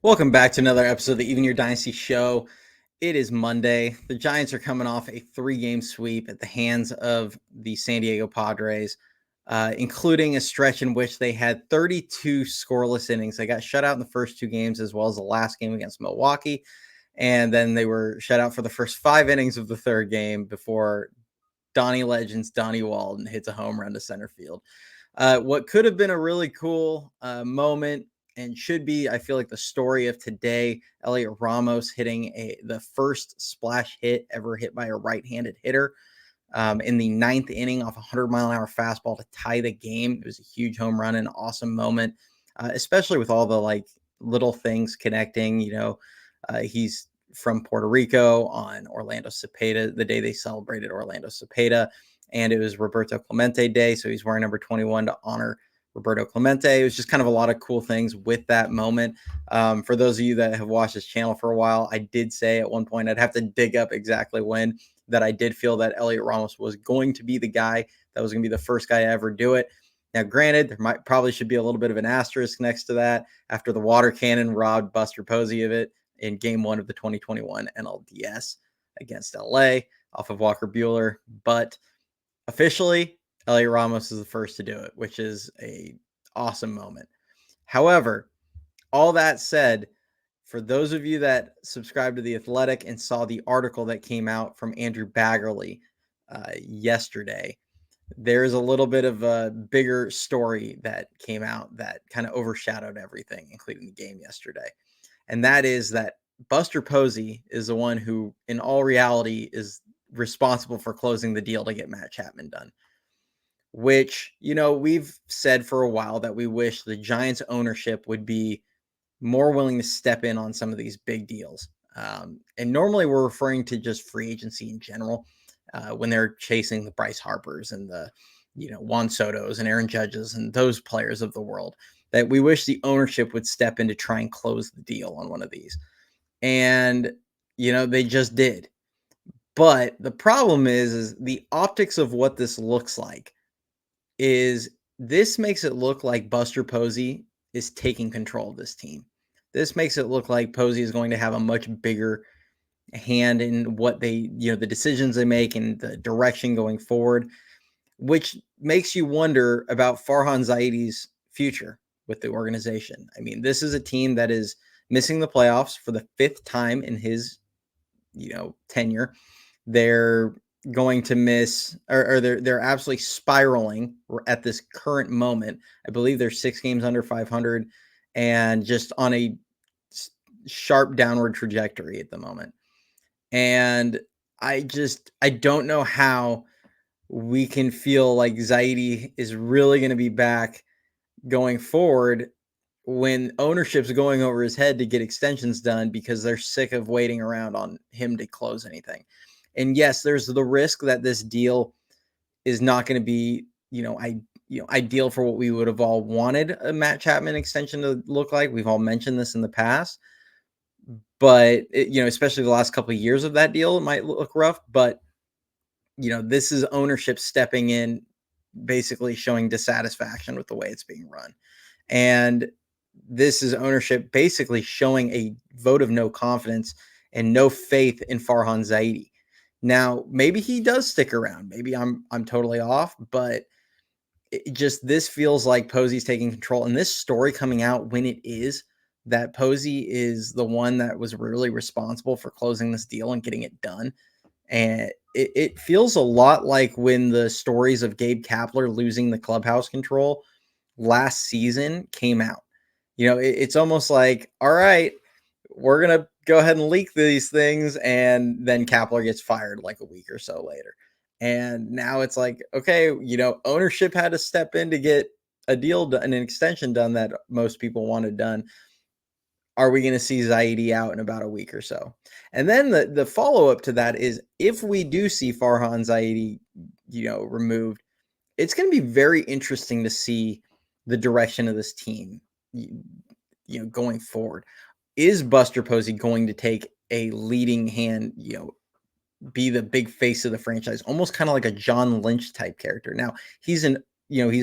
Welcome back to another episode of the Even Your Dynasty Show. It is Monday. The Giants are coming off a 3-game sweep at the hands of the San Diego Padres, including a stretch in which they had 32 scoreless innings. They got shut out in the first 2 games as well as the last game against Milwaukee. And then they were shut out for the first 5 innings of the third game before Donnie Legends, Donnie Walden hits a home run to center field. What could have been a really cool moment and should be, I feel like, the story of today. Elliot Ramos hitting the first splash hit ever hit by a right-handed hitter in the 9th inning off a 100-mile-an-hour fastball to tie the game. It was a huge home run and awesome moment, especially with all the little things connecting. He's from Puerto Rico on Orlando Cepeda, the day they celebrated Orlando Cepeda, and it was Roberto Clemente Day, so he's wearing number 21 to honor Roberto Clemente. It was just kind of a lot of cool things with that moment. For those of you that have watched this channel for a while, I did say at one point, I'd have to dig up exactly when, that I did feel that Elliot Ramos was going to be the guy that was going to be the first guy to ever do it. Now, granted, there probably should be a little bit of an asterisk next to that after the water cannon robbed Buster Posey of it in Game 1 of the 2021 NLDS against LA off of Walker Buehler. But officially, Elliot Ramos is the first to do it, which is a awesome moment. However, all that said, for those of you that subscribed to The Athletic and saw the article that came out from Andrew Baggerly yesterday, there's a little bit of a bigger story that came out that kind of overshadowed everything, including the game yesterday. And that is that Buster Posey is the one who, in all reality, is responsible for closing the deal to get Matt Chapman done. Which, we've said for a while that we wish the Giants ownership would be more willing to step in on some of these big deals. And normally we're referring to just free agency in general when they're chasing the Bryce Harpers and the, Juan Sotos and Aaron Judges and those players of the world, that we wish the ownership would step in to try and close the deal on one of these. And, they just did. But the problem is the optics of what this looks like is this makes it look like Buster Posey is taking control of this team. This makes it look like Posey is going to have a much bigger hand in what they, the decisions they make and the direction going forward, which makes you wonder about Farhan Zaidi's future with the organization. I mean, this is a team that is missing the playoffs for the 5th time in his, tenure. They're going to miss, or they're absolutely spiraling at this current moment. I believe they're 6 games under 500 and just on a sharp downward trajectory at the moment. And I don't know how we can feel like Zaidi is really going to be back going forward when ownership's going over his head to get extensions done because they're sick of waiting around on him to close anything. And yes, there's the risk that this deal is not going to be, ideal for what we would have all wanted a Matt Chapman extension to look like. We've all mentioned this in the past, but especially the last couple of years of that deal, it might look rough. But this is ownership stepping in, basically showing dissatisfaction with the way it's being run, and this is ownership basically showing a vote of no confidence and no faith in Farhan Zaidi. Now, maybe he does stick around. Maybe I'm totally off, but this feels like Posey's taking control. And this story coming out when it is that Posey is the one that was really responsible for closing this deal and getting it done. And it feels a lot like when the stories of Gabe Kapler losing the clubhouse control last season came out. It's almost like, all right, we're going to go ahead and leak these things. And then Kapler gets fired like a week or so later. And now it's like, okay, ownership had to step in to get a deal done, an extension done that most people wanted done. Are we going to see Zaidi out in about a week or so? And then the follow-up to that is if we do see Farhan Zaidi, removed, it's going to be very interesting to see the direction of this team, going forward. Is Buster Posey going to take a leading hand, be the big face of the franchise, almost kind of like a John Lynch type character? Now, he's a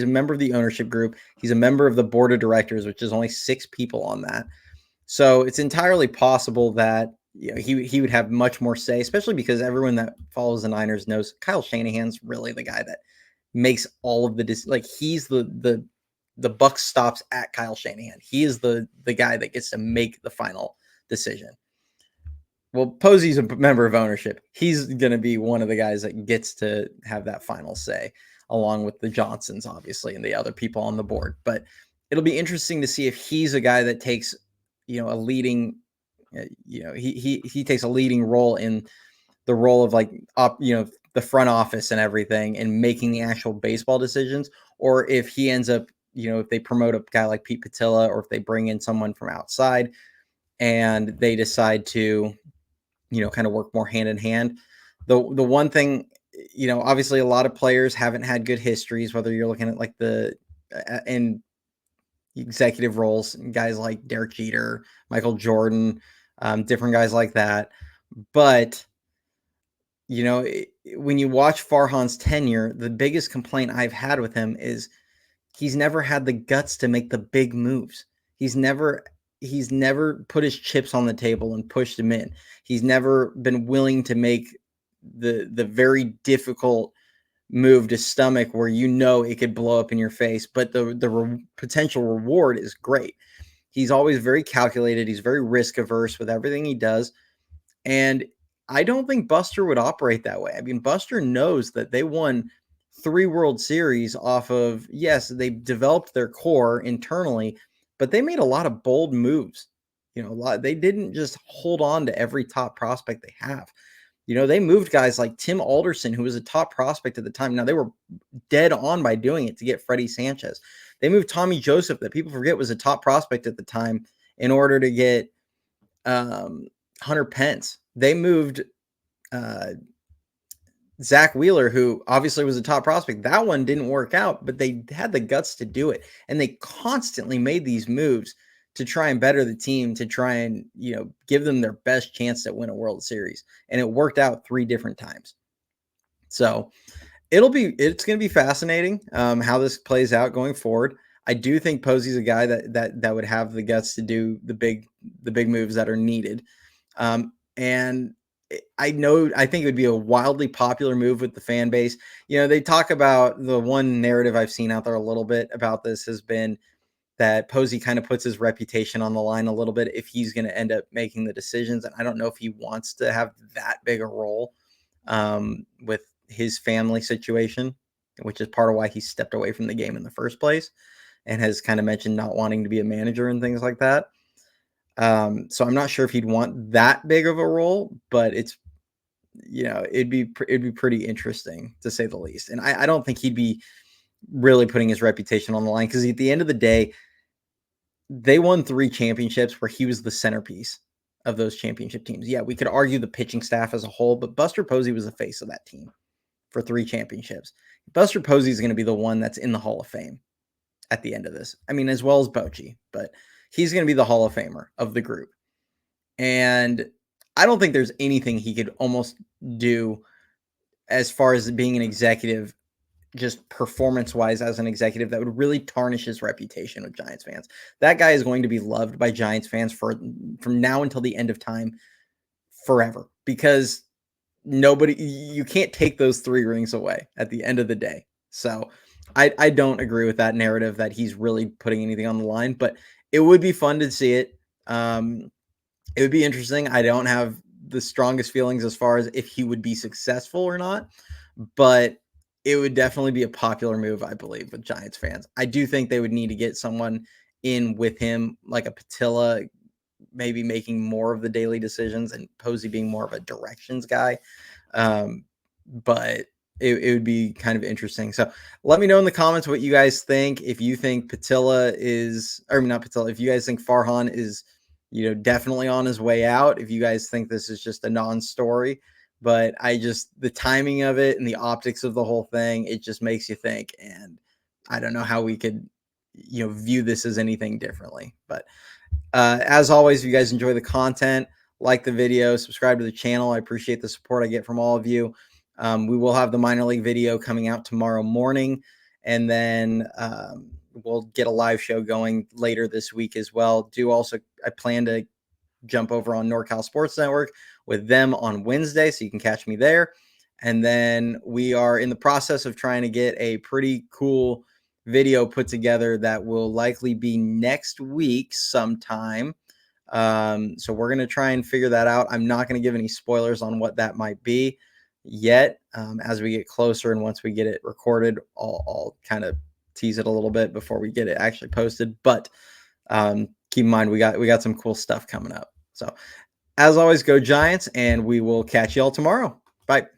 member of the ownership group. He's a member of the board of directors, which is only 6 people on that. So it's entirely possible that he would have much more say, especially because everyone that follows the Niners knows Kyle Shanahan's really the guy that makes all of the like he's the buck stops at Kyle Shanahan. He is the guy that gets to make the final decision. Well, Posey's a member of ownership. He's going to be one of the guys that gets to have that final say, along with the Johnsons, obviously, and the other people on the board. But it'll be interesting to see if he's a guy that takes, a leading, he takes a leading role in the role of like the front office and everything and making the actual baseball decisions, or if he ends up, if they promote a guy like Pete Patilla, or if they bring in someone from outside and they decide to, kind of work more hand in hand. The one thing, obviously a lot of players haven't had good histories, whether you're looking at like the in executive roles, guys like Derek Jeter, Michael Jordan, different guys like that. But when you watch Farhan's tenure, the biggest complaint I've had with him is he's never had the guts to make the big moves. He's never put his chips on the table and pushed him in. He's never been willing to make the very difficult move to stomach where it could blow up in your face, but the potential reward is great. He's always very calculated. He's very risk averse with everything he does. And I don't think Buster would operate that way. I mean, Buster knows that they won 3 World Series off of, yes, they developed their core internally, but they made a lot of bold moves. They didn't just hold on to every top prospect they have. They moved guys like Tim Alderson, who was a top prospect at the time. Now, they were dead on by doing it to get Freddie Sanchez. They moved Tommy Joseph, that people forget was a top prospect at the time, in order to get Hunter Pence. They moved Zach Wheeler, who obviously was a top prospect. That one didn't work out, but they had the guts to do it. And they constantly made these moves to try and better the team, to try and, give them their best chance to win a World Series. And it worked out 3 different times. So it's going to be fascinating how this plays out going forward. I do think Posey's a guy that would have the guts to do the big moves that are needed. And I think it would be a wildly popular move with the fan base. They talk about, the one narrative I've seen out there a little bit about this has been that Posey kind of puts his reputation on the line a little bit if he's going to end up making the decisions. And I don't know if he wants to have that big a role with his family situation, which is part of why he stepped away from the game in the first place and has kind of mentioned not wanting to be a manager and things like that. So I'm not sure if he'd want that big of a role, but it's, it'd be pretty interesting to say the least. And I don't think he'd be really putting his reputation on the line, because at the end of the day, they won 3 championships where he was the centerpiece of those championship teams. Yeah, we could argue the pitching staff as a whole, but Buster Posey was the face of that team for 3 championships. Buster Posey is going to be the one that's in the Hall of Fame at the end of this. I mean, as well as Bochy, but he's going to be the Hall of Famer of the group. And I don't think there's anything he could almost do as far as being an executive, just performance-wise as an executive, that would really tarnish his reputation with Giants fans. That guy is going to be loved by Giants fans from now until the end of time, forever, because you can't take those 3 rings away at the end of the day. So I don't agree with that narrative that he's really putting anything on the line, but it would be fun to see it. It would be interesting. I don't have the strongest feelings as far as if he would be successful or not, but it would definitely be a popular move, I believe, with Giants fans. I do think they would need to get someone in with him, like a Patilla, maybe making more of the daily decisions and Posey being more of a directions guy. But it would be kind of interesting. So let me know in the comments what you guys think. If you think Patilla is, or not Patilla, if you guys think Farhan is, definitely on his way out, if you guys think this is just a non-story. But the timing of it and the optics of the whole thing, it just makes you think. And I don't know how we could, view this as anything differently. But as always, if you guys enjoy the content, like the video, subscribe to the channel. I appreciate the support I get from all of you. We will have the minor league video coming out tomorrow morning. And then we'll get a live show going later this week as well. I plan to jump over on NorCal Sports Network with them on Wednesday, so you can catch me there. And then we are in the process of trying to get a pretty cool video put together that will likely be next week sometime. So we're going to try and figure that out. I'm not going to give any spoilers on what that might be yet. As we get closer and once we get it recorded, I'll kind of tease it a little bit before we get it actually posted. But keep in mind, we got some cool stuff coming up. So as always, go Giants, and we will catch y'all tomorrow. Bye.